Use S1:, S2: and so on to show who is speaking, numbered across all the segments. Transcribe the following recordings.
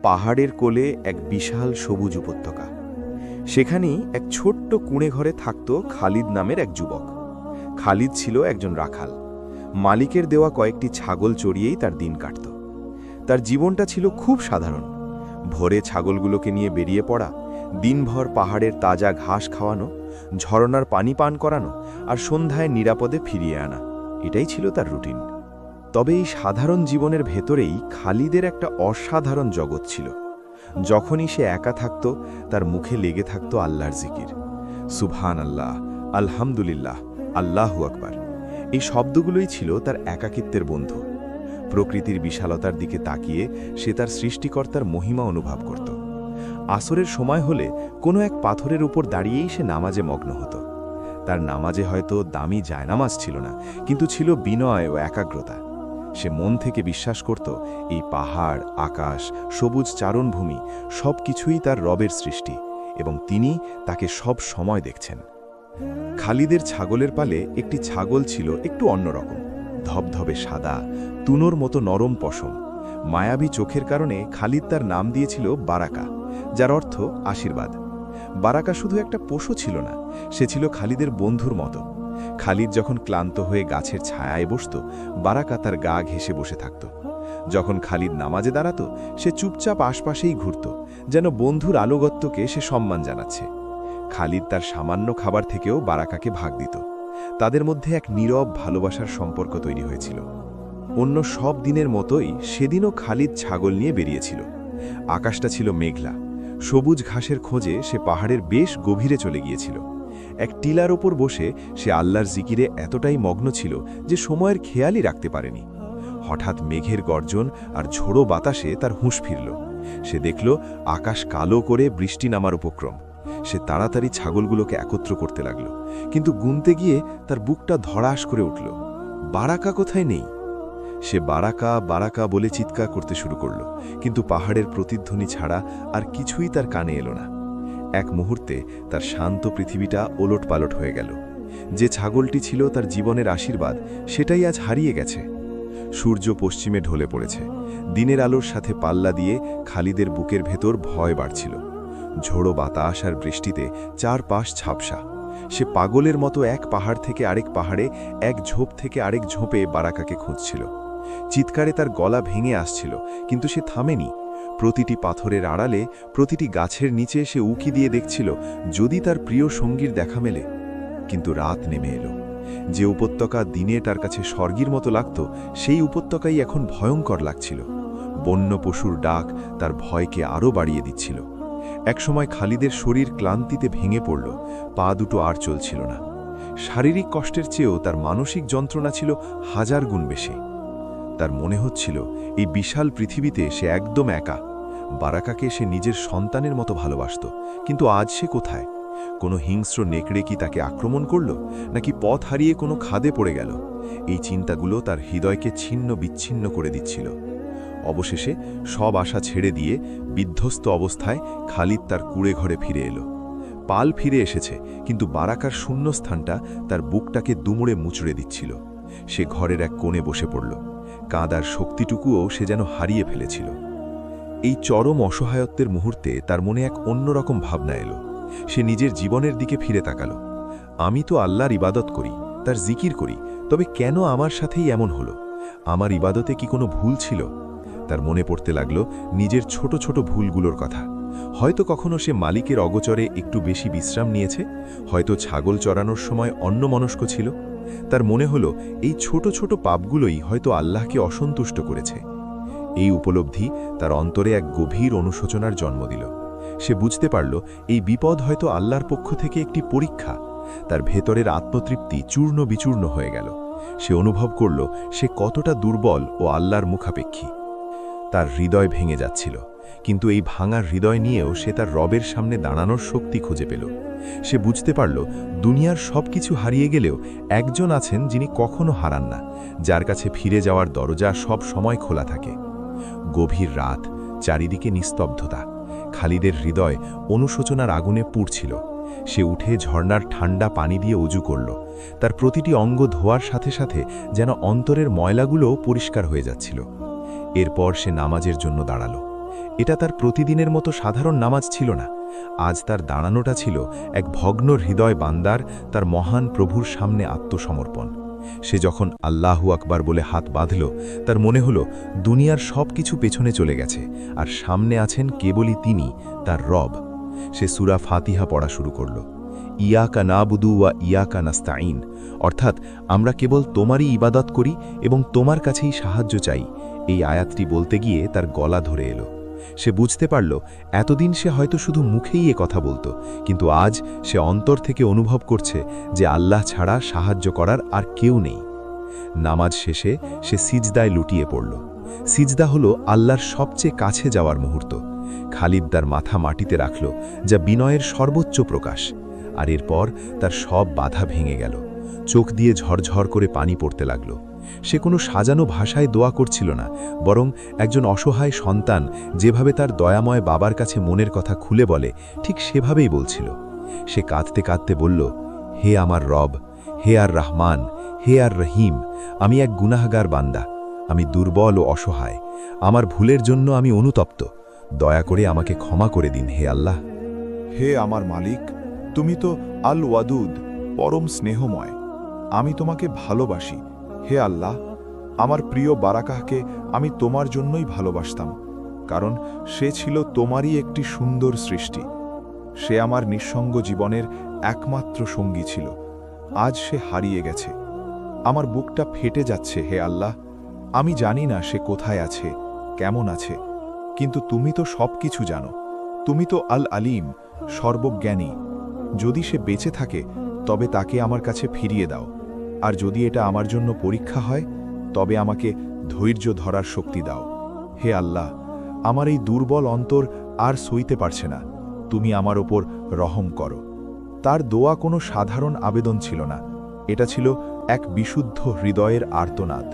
S1: পাহাড়ের কোলে এক বিশাল সবুজ উপত্যকা। সেখানেই এক ছোট্ট কুঁড়ে ঘরে থাকত খালিদ নামের এক যুবক। খালিদ ছিল একজন রাখাল। মালিকের দেওয়া কয়েকটি ছাগল চড়িয়েই তার দিন কাটত। তার জীবনটা ছিল খুব সাধারণ। ভোরে ছাগলগুলোকে নিয়ে বেরিয়ে পড়া, দিনভর পাহাড়ের তাজা ঘাস খাওয়ানো, ঝরনার পানি পান করানো আর সন্ধ্যায় নিরাপদে ফিরিয়ে আনা, এটাই ছিল তার রুটিন। তবে এই সাধারণ জীবনের ভেতরেই খালিদের একটা অসাধারণ জগৎ ছিল। যখনই সে একা থাকত, তার মুখে লেগে থাকত আল্লাহর জিকির। সুবহান আল্লাহ, আলহামদুলিল্লাহ, আল্লাহু আকবার। এই শব্দগুলোই ছিল তার একাকিত্বের বন্ধু। প্রকৃতির বিশালতার দিকে তাকিয়ে সে তার সৃষ্টিকর্তার মহিমা অনুভব করত। আসরের সময় হলে কোনো এক পাথরের উপর দাঁড়িয়েই সে নামাজে মগ্ন হতো। তার নামাজে হয়তো দামি জায়নামাজ ছিল না, কিন্তু ছিল বিনয় ও একাগ্রতা। সে মন থেকে বিশ্বাস করত এই পাহাড়, আকাশ, সবুজ চারণভূমি সব কিছুই তার রবের সৃষ্টি এবং তিনি তাকে সব সময় দেখছেন। খালিদের ছাগলের পালে একটি ছাগল ছিল একটু অন্যরকম, ধবধবে সাদা, তুনোর মতো নরম পশম। মায়াবী চোখের কারণে খালিদ তার নাম দিয়েছিল বারাকা, যার অর্থ আশীর্বাদ। বারাকা শুধু একটা পশু ছিল না, সে ছিল খালিদের বন্ধুর মতো। খালিদ যখন ক্লান্ত হয়ে গাছের ছায়ায় বসত, বারাকা তার গা ঘেঁষে বসে থাকত। যখন খালিদ নামাজে দাঁড়াত, সে চুপচাপ আশপাশেই ঘুরত, যেন বন্ধুর আনুগত্যকে সে সম্মান জানাচ্ছে। খালিদ তার সামান্য খাবার থেকেও বারাকাকে ভাগ দিত। তাদের মধ্যে এক নীরব ভালোবাসার সম্পর্ক তৈরি হয়েছিল। অন্য সব দিনের মতোই সেদিনও খালিদ ছাগল নিয়ে বেরিয়েছিল। আকাশটা ছিল মেঘলা। সবুজ ঘাসের খোঁজে সে পাহাড়ের বেশ গভীরে চলে গিয়েছিল। এক টিলার ওপর বসে সে আল্লাহর জিকিরে এতটাই মগ্ন ছিল যে সময়ের খেয়ালই রাখতে পারেনি। হঠাৎ মেঘের গর্জন আর ঝোড়ো বাতাসে তার হুঁশ ফিরল। সে দেখল আকাশ কালো করে বৃষ্টি নামার উপক্রম। সে তাড়াতাড়ি ছাগলগুলোকে একত্র করতে লাগল, কিন্তু গুনতে গিয়ে তার বুকটা ধড়াস করে উঠল। বারাকা কোথায় নেই। সে বারাকা বারাকা বলে চিৎকার করতে শুরু করল, কিন্তু পাহাড়ের প্রতিধ্বনি ছাড়া আর কিছুই তার কানে এলো না। এক মুহূর্তে তার শান্ত পৃথিবীটা ওলটপালট হয়ে গেল। যে ছাগলটি ছিল তার জীবনের আশীর্বাদ, সেটাই আজ হারিয়ে গেছে। সূর্য পশ্চিমে ঢলে পড়েছে। দিনের আলোর সাথে পাল্লা দিয়ে খালিদের বুকের ভেতর ভয় বাড়ছিল। ঝোড়ো বাতাস আর বৃষ্টিতে চারপাশ ঝাপসা। সে পাগলের মতো এক পাহাড় থেকে আরেক পাহাড়ে, এক ঝোপ থেকে আরেক ঝোপে বারাকাকে খুঁজছিল। চিৎকারে তার গলা ভেঙে আসছিল, কিন্তু সে থামেনি। প্রতিটি পাথরের আড়ালে, প্রতিটি গাছের নিচে সে উকি দিয়ে দেখছিল যদি তার প্রিয় সঙ্গীর দেখা মেলে। কিন্তু রাত নেমে এলো। যে উপত্যকা দিনে তার কাছে স্বর্গের মতো লাগত, সেই উপত্যকাই এখন ভয়ঙ্কর লাগছিল। বন্য পশুর ডাক তার ভয়কে আরও বাড়িয়ে দিচ্ছিল। একসময় খালিদের শরীর ক্লান্তিতে ভেঙে পড়ল, পা দুটো আর চলছিল না। শারীরিক কষ্টের চেয়েও তার মানসিক যন্ত্রণা ছিল হাজার গুণ বেশি। তার মনে হচ্ছিল এই বিশাল পৃথিবীতে সে একদম একা। বারাকাকে সে নিজের সন্তানের মতো ভালোবাসত, কিন্তু আজ সে কোথায়? কোনো হিংস্র নেকড়ে কি তাকে আক্রমণ করল, নাকি পথ হারিয়ে কোনো খাদে পড়ে গেল? এই চিন্তাগুলো তার হৃদয়কে ছিন্ন বিচ্ছিন্ন করে দিচ্ছিল। অবশেষে সব আশা ছেড়ে দিয়ে বিধ্বস্ত অবস্থায় খালিদ তার কুঁড়ে ঘরে ফিরে এলো। পাল ফিরে এসেছে, কিন্তু বারাকার শূন্যস্থানটা তার বুকটাকে দুমড়ে মুচড়ে দিচ্ছিল। সে ঘরের এক কোণে বসে পড়ল। কাঁদার শক্তিটুকুও সে যেন হারিয়ে ফেলেছিল। এই চরম অসহায়ত্বের মুহূর্তে তার মনে এক অন্যরকম ভাবনা এলো। সে নিজের জীবনের দিকে ফিরে তাকালো। আমি তো আল্লাহর ইবাদত করি, তার জিকির করি, তবে কেন আমার সাথেই এমন হলো? আমার ইবাদতে কি কোনো ভুল ছিল? তার মনে পড়তে লাগলো নিজের ছোট ছোট ভুলগুলোর কথা। হয়তো কখনো সে মালিকের অগোচরে একটু বেশি বিশ্রাম নিয়েছে, হয়তো ছাগল চড়ানোর সময় অন্যমনস্ক ছিল। তার মনে হলো এই ছোট ছোট পাপগুলোই হয়তো আল্লাহকে অসন্তুষ্ট করেছে। এই উপলব্ধি তার অন্তরে এক গভীর অনুশোচনার জন্ম দিল। সে বুঝতে পারল এই বিপদ হয়তো আল্লাহর পক্ষ থেকে একটি পরীক্ষা। তার ভেতরের আত্মতৃপ্তি চূর্ণ বিচূর্ণ হয়ে গেল। সে অনুভব করল সে কতটা দুর্বল ও আল্লাহর মুখাপেক্ষী। তার হৃদয় ভেঙে যাচ্ছিল, কিন্তু এই ভাঙার হৃদয় নিয়েও সে তার রবের সামনে দাঁড়ানোর শক্তি খুঁজে পেল। সে বুঝতে পারল দুনিয়ার সব কিছু হারিয়ে গেলেও একজন আছেন যিনি কখনো হারান না, যার কাছে ফিরে যাওয়ার দরজা সব সময় খোলা থাকে। গভীর রাত, চারিদিকে নিস্তব্ধতা। খালিদের হৃদয় অনুশোচনার আগুনে পুড়ছিল। সে উঠে ঝর্ণার ঠান্ডা পানি দিয়ে অজু করল। তার প্রতিটি অঙ্গ ধোয়ার সাথে সাথে যেন অন্তরের ময়লাগুলোও পরিষ্কার হয়ে যাচ্ছিল। এরপর সে নামাজের জন্য দাঁড়াল।
S2: এটা তার প্রতিদিনের মতো সাধারণ নামাজ ছিল না। আজ তার দাঁড়ানোটা ছিল এক ভগ্ন হৃদয় বান্দার তার মহান প্রভুর সামনে আত্মসমর্পণ। সে যখন আল্লাহু আকবার বলে হাত বাঁধল, তার মনে হলো দুনিয়ার সব কিছু পেছনে চলে গেছে, আর সামনে আছেন কেবলই তিনি, তার রব। সে সূরা ফাতিহা পড়া শুরু করল। ইয়াকা নাবুদু ওয়া ইয়াকা নাস্তাইন, অর্থাৎ আমরা কেবল তোমারই ইবাদত করি এবং তোমার কাছেই সাহায্য চাই। এই আয়াতটি বলতে গিয়ে তার গলা ধরে এলো। সে বুঝতে পারল এতদিন সে হয়তো শুধু মুখেই এ কথা বলতো, কিন্তু আজ সে অন্তর থেকে অনুভব করছে যে আল্লাহ ছাড়া সাহায্য করার আর কেউ নেই। নামাজ শেষে সে সিজদায় লুটিয়ে পড়ল। সিজদা হলো আল্লাহর সবচেয়ে কাছে যাওয়ার মুহূর্ত। খালিদ তার মাথা মাটিতে রাখল, যা বিনয়ের সর্বোচ্চ প্রকাশ। আর এরপর তার সব বাধা ভেঙে গেল। চোখ দিয়ে ঝরঝর করে পানি পড়তে লাগল। সে কোনো সাজানো ভাষায় দোয়া করছিল না, বরং একজন অসহায় সন্তান যেভাবে তার দয়াময় বাবার কাছে মনের কথা খুলে বলে, ঠিক সেভাবেই বলছিল। সে কাঁদতে কাঁদতে বলল, হে আমার রব, হে আর রহমান, হে আর রহিম, আমি এক গুনাহগার বান্দা। আমি দুর্বল ও অসহায়। আমার ভুলের জন্য আমি অনুতপ্ত। দয়া করে আমাকে ক্ষমা করে দিন, হে আল্লাহ।
S3: হে আমার মালিক, তুমি তো আল ওয়াদুদ, পরম স্নেহময়। আমি তোমাকে ভালোবাসি। হে আল্লাহ, আমার প্রিয় বারাকাহকে আমি তোমার জন্যই ভালোবাসতাম, কারণ সে ছিল তোমারই একটি সুন্দর সৃষ্টি। সে আমার নিঃসঙ্গ জীবনের একমাত্র সঙ্গী ছিল। আজ সে হারিয়ে গেছে। আমার বুকটা ফেটে যাচ্ছে। হে আল্লাহ, আমি জানি না সে কোথায় আছে, কেমন আছে, কিন্তু তুমি তো সব কিছু জানো। তুমি তো আল আলিম, সর্বজ্ঞানী। যদি সে বেঁচে থাকে তবে তাকে আমার কাছে ফিরিয়ে দাও, আর যদি এটা আমার জন্য পরীক্ষা হয় তবে আমাকে ধৈর্য ধরার শক্তি দাও। হে আল্লাহ, আমার এই দুর্বল অন্তর আর সইতে পারছে না। তুমি আমার ওপর রহম করো। তার দোয়া কোনো সাধারণ আবেদন ছিল না, এটা ছিল এক বিশুদ্ধ হৃদয়ের আর্তনাদ।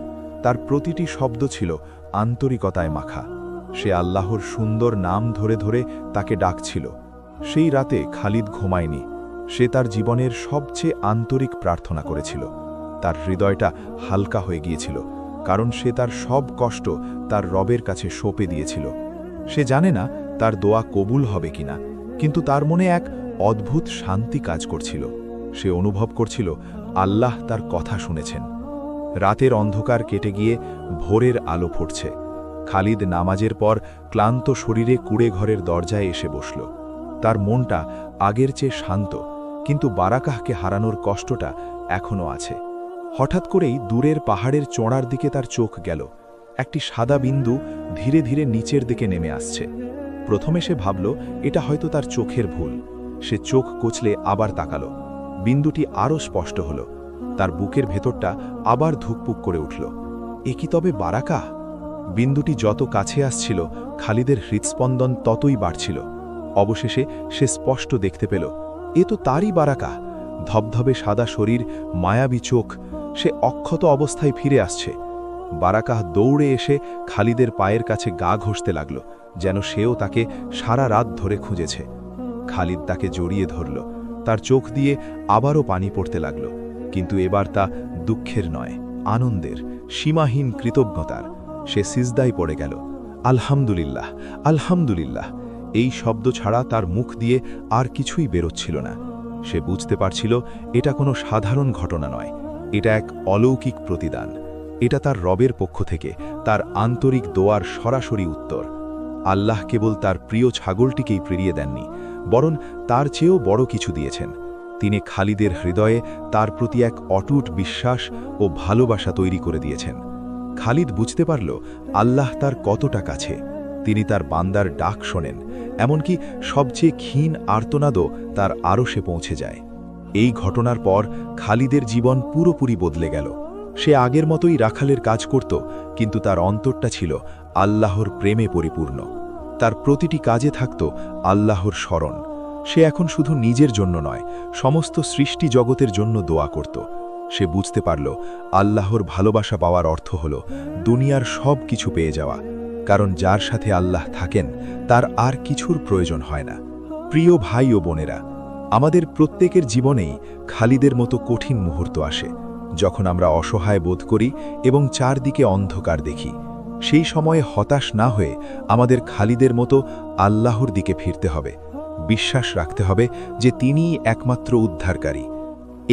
S3: তার প্রতিটি শব্দ ছিল আন্তরিকতায় মাখা। সে আল্লাহর সুন্দর নাম ধরে ধরে তাকে ডাকছিল। সেই রাতে খালিদ ঘুমায়নি। সে তার জীবনের সবচেয়ে আন্তরিক প্রার্থনা করেছিল। তার হৃদয়টা হালকা হয়ে গিয়েছিল, কারণ সে তার সব কষ্ট তার রবের কাছে সঁপে দিয়েছিল। সে জানে না তার দোয়া কবুল হবে কিনা, কিন্তু তার মনে এক অদ্ভুত শান্তি কাজ করছিল। সে অনুভব করছিল আল্লাহ তার কথা শুনেছেন। রাতের অন্ধকার কেটে গিয়ে ভোরের আলো ফুটছে। খালিদ নামাজের পর ক্লান্ত শরীরে কুড়ে ঘরের দরজায় এসে বসল। তার মনটা আগের চেয়ে শান্ত, কিন্তু বারাকাহকে হারানোর কষ্টটা এখনও আছে। হঠাৎ করেই দূরের পাহাড়ের চোঁড়ার দিকে তার চোখ গেল। একটি সাদা বিন্দু ধীরে ধীরে নিচের দিকে নেমে আসছে। প্রথমে সে ভাবল এটা হয়তো তার চোখের ভুল। সে চোখ কচলে আবার তাকালো। বিন্দুটি আরও স্পষ্ট হল। তার বুকের ভেতরটা আবার ধুকপুক করে উঠল। এ কি তবে বারাকাহ? বিন্দুটি যত কাছে আসছিল, খালিদের হৃৎস্পন্দন ততই বাড়ছিল। অবশেষে সে স্পষ্ট দেখতে পেল, এ তো তারই বারাকাহ। ধবধবে সাদা শরীর, মায়াবী চোখ। সে অক্ষত অবস্থায় ফিরে আসছে। বারাকাহ দৌড়ে এসে খালিদের পায়ের কাছে গা ঘষতে লাগল, যেন সেও তাকে সারা রাত ধরে খুঁজেছে। খালিদ তাকে জড়িয়ে ধরল। তার চোখ দিয়ে আবারও পানি পড়তে লাগল, কিন্তু এবার তা দুঃখের নয়, আনন্দের, সীমাহীন কৃতজ্ঞতার। সে সিজদায় পড়ে গেল। আলহামদুলিল্লাহ, আলহামদুলিল্লাহ। এই শব্দ ছাড়া তার মুখ দিয়ে আর কিছুই বেরোচ্ছিল না। সে বুঝতে পারছিল এটা কোনো সাধারণ ঘটনা নয়, এটা এক অলৌকিক প্রতিদান। এটা তার রবের পক্ষ থেকে তার আন্তরিক দোয়ার সরাসরি উত্তর। আল্লাহ কেবল তার প্রিয় ছাগলটিকেই ফিরিয়ে দেননি, বরং তার চেয়েও বড় কিছু দিয়েছেন। তিনি খালিদের হৃদয়ে তার প্রতি এক অটুট বিশ্বাস ও ভালোবাসা তৈরি করে দিয়েছেন। খালিদ বুঝতে পারল আল্লাহ তার কতটা কাছে। তিনি তার বান্দার ডাক শোনেন, এমনকি সবচেয়ে ক্ষীণ আর্তনাদও তার আরশে পৌঁছে যায়। এই ঘটনার পর খালিদের জীবন পুরোপুরি বদলে গেল। সে আগের মতোই রাখালের কাজ করত, কিন্তু তার অন্তরটা ছিল আল্লাহর প্রেমে পরিপূর্ণ। তার প্রতিটি কাজে থাকত আল্লাহর স্মরণ। সে এখন শুধু নিজের জন্য নয়, সমস্ত সৃষ্টি জগতের জন্য দোয়া করত। সে বুঝতে পারল আল্লাহর ভালোবাসা পাওয়ার অর্থ হল দুনিয়ার সব কিছু পেয়ে যাওয়া, কারণ যার সাথে আল্লাহ থাকেন তার আর কিছুর প্রয়োজন হয় না। প্রিয় ভাই ও বোনেরা, আমাদের প্রত্যেকের জীবনেই খালিদের মতো কঠিন মুহূর্ত আসে, যখন আমরা অসহায় বোধ করি এবং চারদিকে অন্ধকার দেখি।
S2: সেই সময়ে হতাশ না হয়ে আমাদের খালিদের মতো আল্লাহর দিকে ফিরতে হবে, বিশ্বাস রাখতে হবে যে তিনিই একমাত্র উদ্ধারকারী।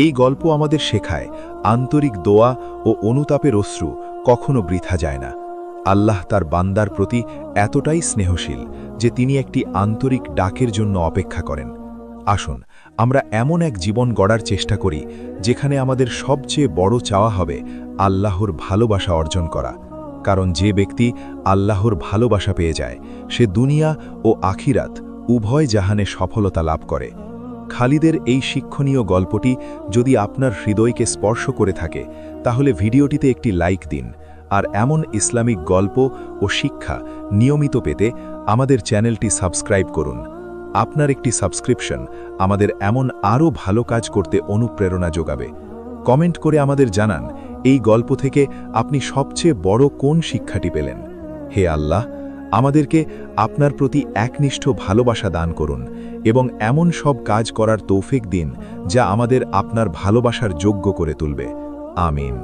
S2: এই গল্প আমাদের শেখায় আন্তরিক দোয়া ও অনুতাপের অশ্রু কখনো বৃথা যায় না। আল্লাহ তার বান্দার প্রতি এতটাই স্নেহশীল যে তিনি একটি আন্তরিক ডাকের জন্য অপেক্ষা করেন। আসুন আমরা এমন এক জীবন গড়ার চেষ্টা করি যেখানে আমাদের সবচেয়ে বড় চাওয়া হবে আল্লাহর ভালোবাসা অর্জন করা, কারণ যে ব্যক্তি আল্লাহর ভালোবাসা পেয়ে যায় সে দুনিয়া ও আখিরাত উভয় জাহানে সফলতা লাভ করে। খালিদের এই শিক্ষণীয় গল্পটি যদি আপনার হৃদয়কে স্পর্শ করে থাকে তাহলে ভিডিওটিতে একটি লাইক দিন, আর এমন ইসলামিক গল্প ও শিক্ষা নিয়মিত পেতে আমাদের চ্যানেলটি সাবস্ক্রাইব করুন। আপনার একটি সাবস্ক্রিপশন আমাদের এমন আরও ভালো কাজ করতে অনুপ্রেরণা যোগাবে। কমেন্ট করে আমাদের জানান এই গল্প থেকে আপনি সবচেয়ে বড় কোন শিক্ষাটি পেলেন। হে আল্লাহ, আমাদেরকে আপনার প্রতি একনিষ্ঠ ভালোবাসা দান করুন এবং এমন সব কাজ করার তৌফিক দিন যা আমাদের আপনার ভালোবাসার যোগ্য করে তুলবে। আমিন।